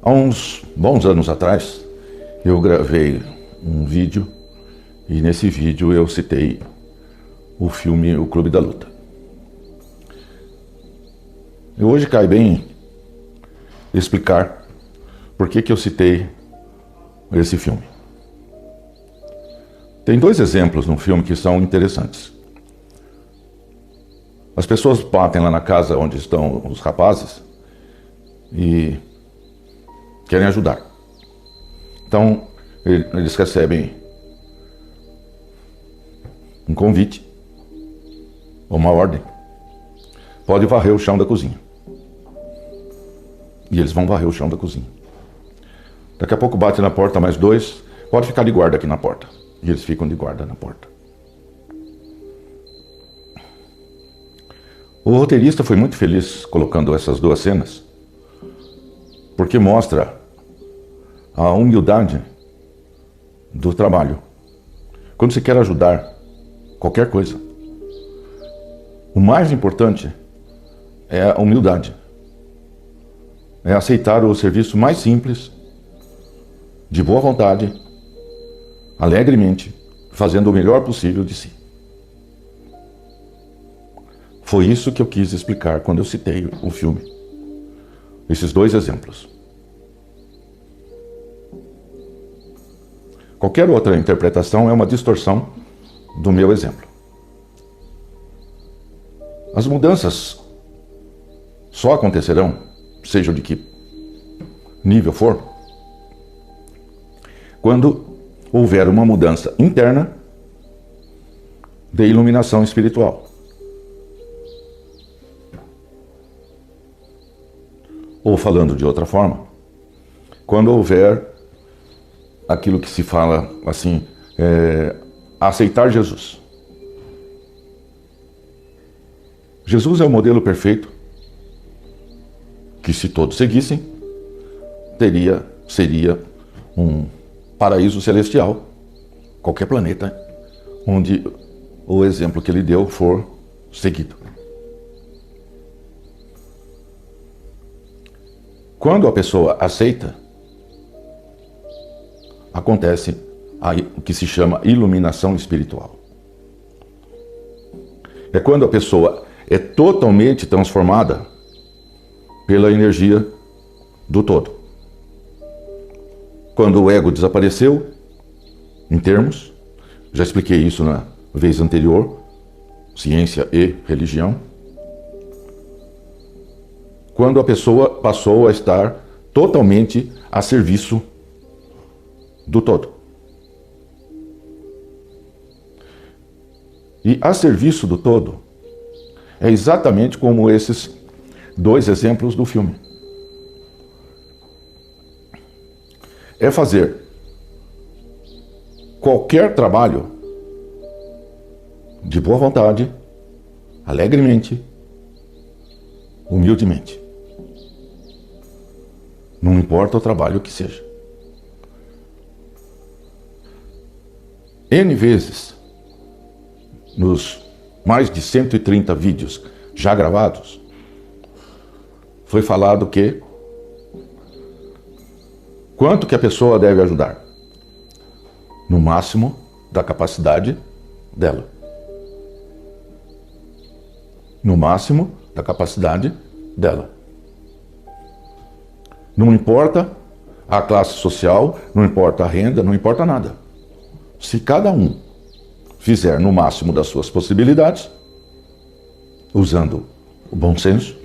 Há uns bons anos atrás, eu gravei um vídeo e nesse vídeo eu citei o filme O Clube da Luta. E hoje cai bem explicar por que eu citei esse filme. Tem dois exemplos no filme que são interessantes. As pessoas batem lá na casa onde estão os rapazes e querem ajudar. Então, eles recebem um convite, ou uma ordem. Pode varrer o chão da cozinha. E eles vão varrer o chão da cozinha. Daqui a pouco bate na porta mais dois, pode ficar de guarda aqui na porta. E eles ficam de guarda na porta. O roteirista foi muito feliz colocando essas duas cenas, porque mostra a humildade do trabalho. Quando você quer ajudar qualquer coisa, o mais importante é a humildade. É aceitar o serviço mais simples, de boa vontade, alegremente, fazendo o melhor possível de si. Foi isso que eu quis explicar quando eu citei o filme. Esses dois exemplos. Qualquer outra interpretação é uma distorção do meu exemplo. As mudanças só acontecerão, seja de que nível for, quando houver uma mudança interna de iluminação espiritual. Ou falando de outra forma, quando houver aquilo que se fala assim, aceitar Jesus. Jesus é o modelo perfeito que, se todos seguissem, seria um paraíso celestial, qualquer planeta onde o exemplo que ele deu for seguido. Quando a pessoa aceita, acontece o que se chama iluminação espiritual. É quando a pessoa é totalmente transformada pela energia do todo. Quando o ego desapareceu, em termos, já expliquei isso na vez anterior, ciência e religião, quando a pessoa passou a estar totalmente a serviço do todo. E a serviço do todo é exatamente como esses dois exemplos do filme. É fazer qualquer trabalho de boa vontade, alegremente, humildemente. Não importa o trabalho que seja. N vezes, nos mais de 130 vídeos já gravados, foi falado que quanto que a pessoa deve ajudar? No máximo da capacidade dela. No máximo da capacidade dela. Não importa a classe social, não importa a renda, não importa nada. Se cada um fizer no máximo das suas possibilidades, usando o bom senso,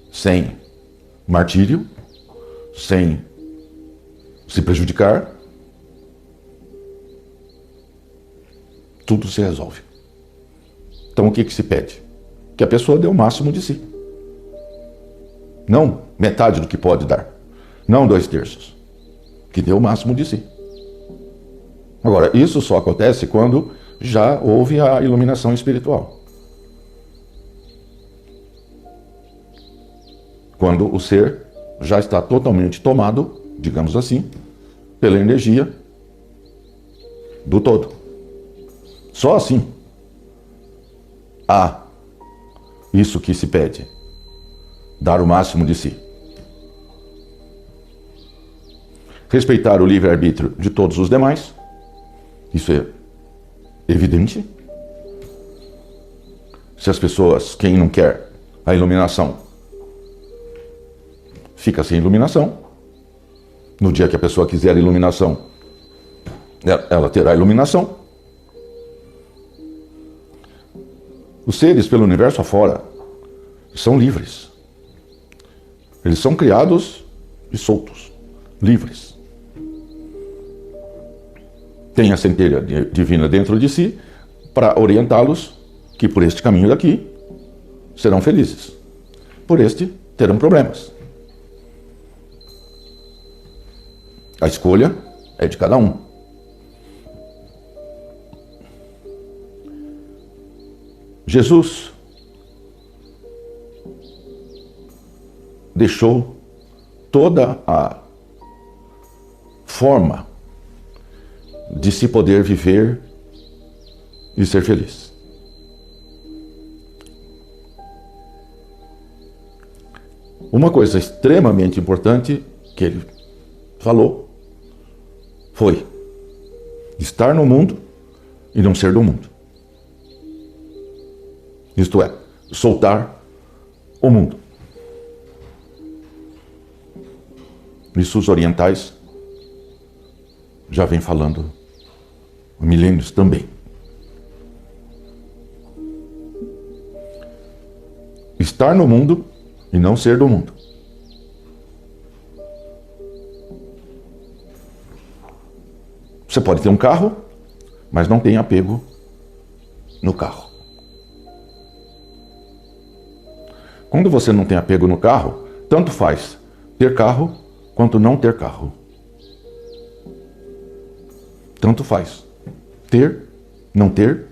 sem martírio, sem se prejudicar, tudo se resolve. Então o que se pede? Que a pessoa dê o máximo de si. Não metade do que pode dar. Não 2/3. Que dê o máximo de si. Agora, isso só acontece quando já houve a iluminação espiritual. Quando o ser já está totalmente tomado, digamos assim, pela energia do todo. Só assim há isso que se pede, dar o máximo de si. respeitar o livre-arbítrio de todos os demais. Isso é evidente. Se as pessoas, quem não quer a iluminação, fica sem iluminação. No dia que a pessoa quiser a iluminação, ela terá iluminação. Os seres pelo universo afora são livres. Eles são criados e soltos, livres. Tem a centelha divina dentro de si para orientá-los que por este caminho daqui serão felizes. Por este terão problemas. A escolha é de cada um. Jesus deixou toda a forma de se poder viver e ser feliz. Uma coisa extremamente importante que ele falou foi estar no mundo e não ser do mundo. Isto é, soltar o mundo. Isso os orientais já vêm falando há milênios também. Estar no mundo e não ser do mundo. Você pode ter um carro, mas não tem apego no carro. Quando você não tem apego no carro, tanto faz ter carro quanto não ter carro. Tanto faz. Ter, não ter.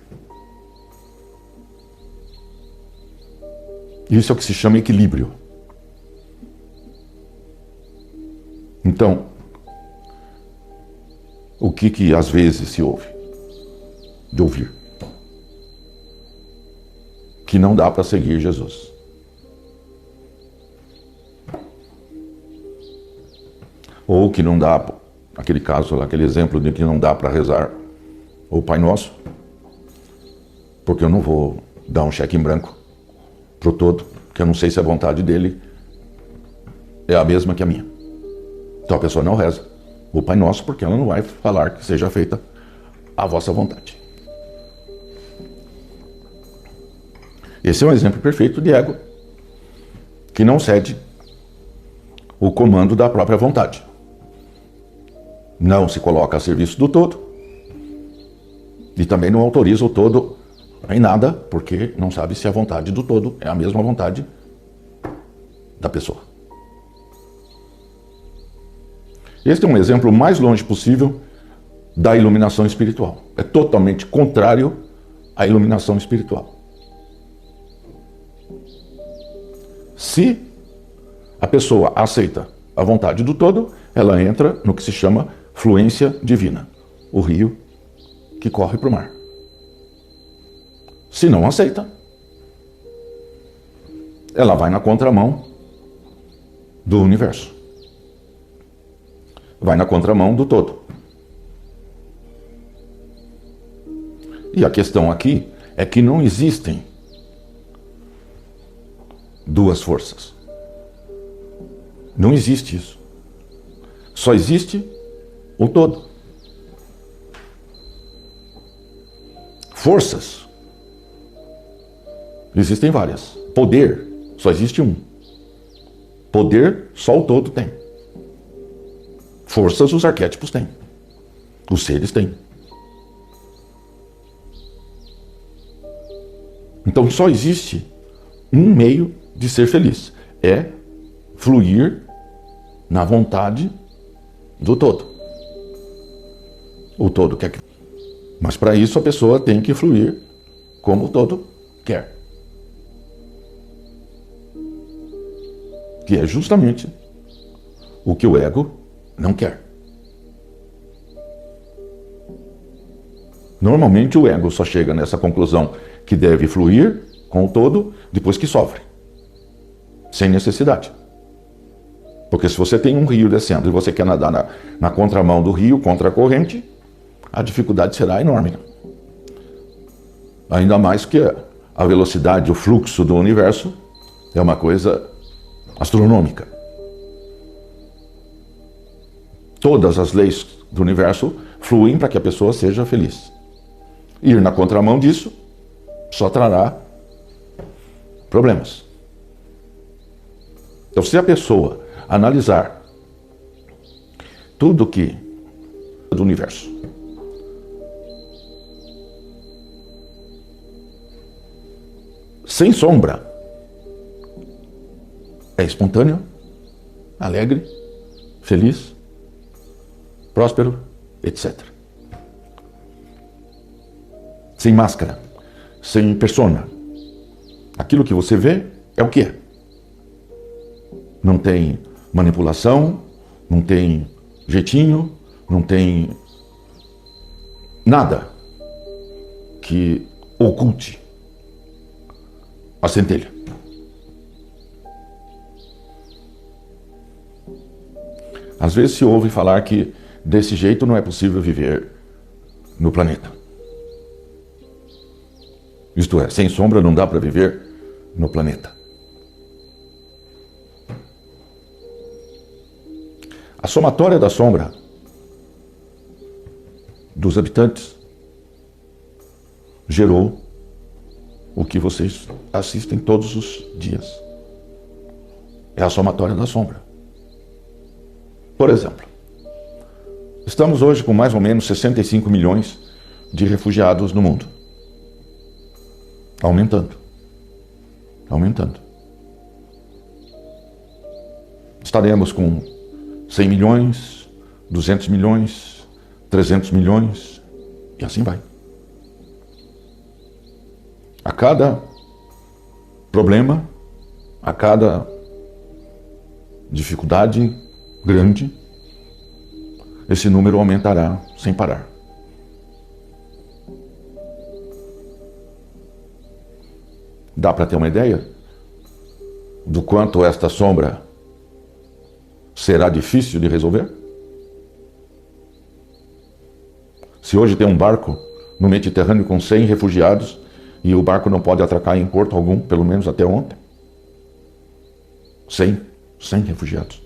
Isso é o que se chama equilíbrio. Então, o que às vezes se ouve? De ouvir. Que não dá para seguir Jesus. Ou que não dá, aquele caso, aquele exemplo de que não dá para rezar o Pai Nosso, porque eu não vou dar um cheque em branco pro todo, porque eu não sei se a vontade dele é a mesma que a minha. Então a pessoa não reza o Pai Nosso porque ela não vai falar que seja feita a vossa vontade. Esse é um exemplo perfeito de ego que não cede o comando da própria vontade. Não se coloca a serviço do todo e também não autoriza o todo em nada, porque não sabe se a vontade do todo é a mesma vontade da pessoa. Este é um exemplo mais longe possível da iluminação espiritual. É totalmente contrário à iluminação espiritual. Se a pessoa aceita a vontade do todo, ela entra no que se chama fluência divina, o rio que corre para o mar. Se não aceita, ela vai na contramão do universo. Vai na contramão do todo. E a questão aqui é que não existem duas forças. Não existe isso. Só existe o todo. Forças. Existem várias. Poder. Só existe um. Poder só o todo tem. Forças os arquétipos têm. Os seres têm. Então só existe um meio de ser feliz. É fluir na vontade do todo. O todo quer que... Mas para isso a pessoa tem que fluir como o todo quer. Que é justamente o que o ego não quer. Normalmente o ego só chega nessa conclusão que deve fluir com o todo depois que sofre. Sem necessidade. Porque se você tem um rio descendo e você quer nadar na contramão do rio, contra a corrente, a dificuldade será enorme. Ainda mais que a velocidade, o fluxo do universo é uma coisa astronômica. Todas as leis do universo fluem para que a pessoa seja feliz. Ir na contramão disso só trará problemas. Então, se a pessoa analisar tudo que do universo sem sombra, é espontâneo, alegre, feliz, próspero, etc. Sem máscara, sem persona. Aquilo que você vê é o que é. Não tem manipulação, não tem jeitinho, não tem nada que oculte a centelha. Às vezes se ouve falar que desse jeito não é possível viver no planeta. Isto é, sem sombra não dá para viver no planeta. A somatória da sombra dos habitantes gerou o que vocês assistem todos os dias. É a somatória da sombra. Por exemplo, estamos hoje com mais ou menos 65 milhões de refugiados no mundo. Aumentando. Aumentando. Estaremos com 100 milhões, 200 milhões, 300 milhões e assim vai. A cada problema, a cada dificuldade grande, esse número aumentará sem parar. Dá para ter uma ideia do quanto esta sombra será difícil de resolver? Se hoje tem um barco no Mediterrâneo com 100 refugiados e o barco não pode atracar em porto algum, pelo menos até ontem. 100 refugiados.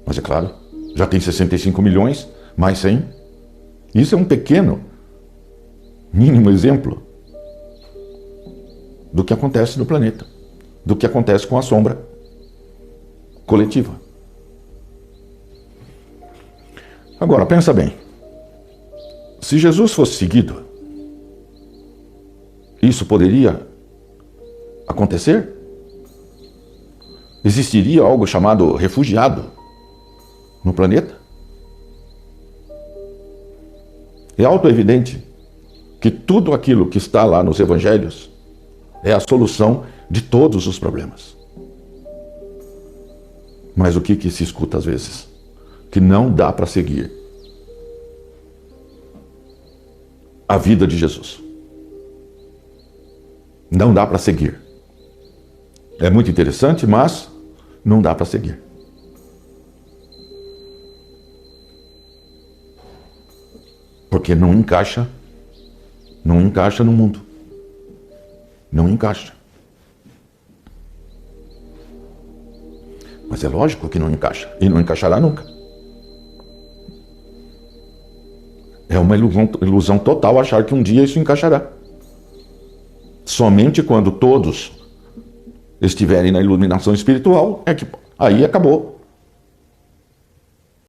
Mas é claro, já tem 65 milhões, mais 100. Isso é um pequeno, mínimo exemplo do que acontece no planeta, do que acontece com a sombra coletiva. Agora, pensa bem. Se Jesus fosse seguido, isso poderia acontecer? Existiria algo chamado refugiado no planeta? É autoevidente que tudo aquilo que está lá nos evangelhos é a solução de todos os problemas. Mas o que se escuta às vezes? Que não dá para seguir a vida de Jesus. Não dá para seguir. É muito interessante, mas não dá para seguir. Porque não encaixa no mundo. Não encaixa. Mas é lógico que não encaixa. E não encaixará nunca. É uma ilusão total achar que um dia isso encaixará. Somente quando todos estiverem na iluminação espiritual é que aí acabou.